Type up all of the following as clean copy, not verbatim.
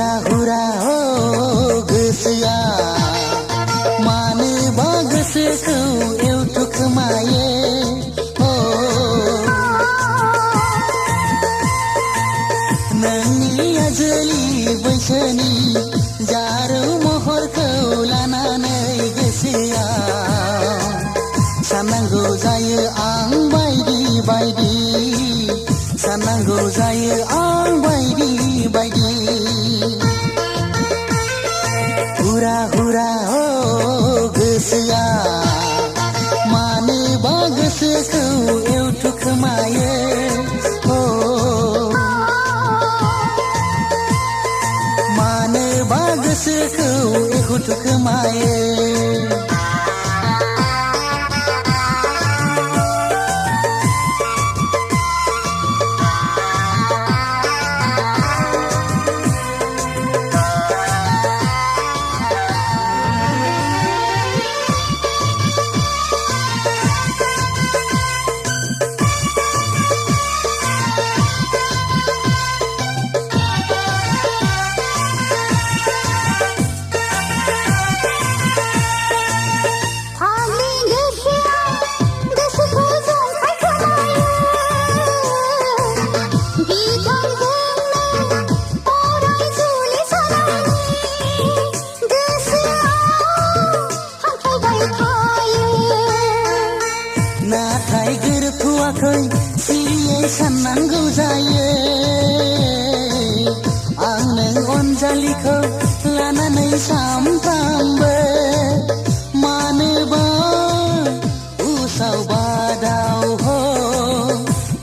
हुरा हुरा हो गोसोआ मानोबा गोसोखौ एवथुखोमायो नोंनि आजोलि बैसोनि जारौ महरखौ लानानै गोसोआ साननांगौ जायो आं बायदि बायदि साननांगौ जायो आं बायदि बायदि हुरा हुरा हो गोसोआ मानोबा गोसोखौ एवथुखोमायो मानोबा गोसोखौ एवथुखोमायो नाथाय गोरोबथ'वाखै सिरियै साननांगौ जायो आं नों अनजालिखौ लानानै सामफ्रामबो मानोबा उसाव बादाव हो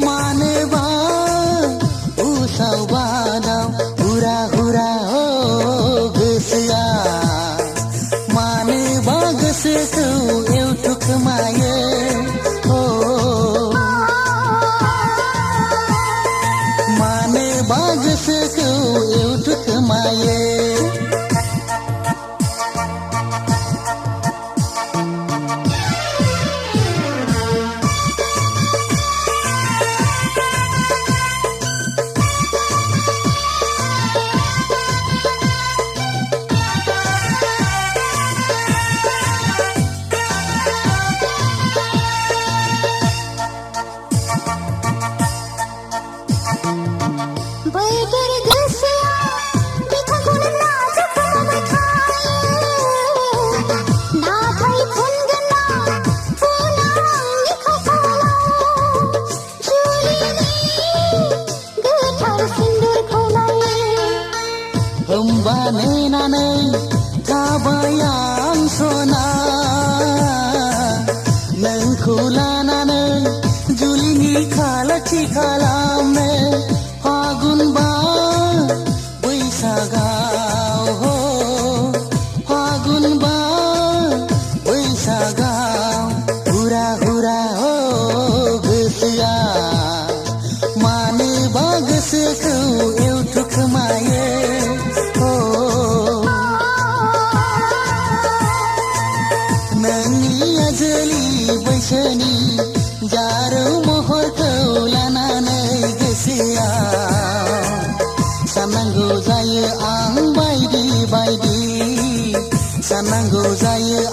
मानोबा उसाव बादाव हुरा हुरा हो गोसोआ मानोबा गोसोखौ एवथुखोमायो मानोबा गोसोखौ एवथुखोमायो होमबा नेनानै थाबाय आं सना नोंखौ लानानै जुलिनि खालाथि खालामनो फागुन बा बैसागाव फागुन बा बैसागाव हुरा हुरा हो गोसोआ मानोबा गोसोखौ एवथुखोमायो नोंनि आजोलि बैसोनि जारौ महरखौ लानानै गोसोआ साननांगौ जायो आं बायदि बायदि साननांगौ जायो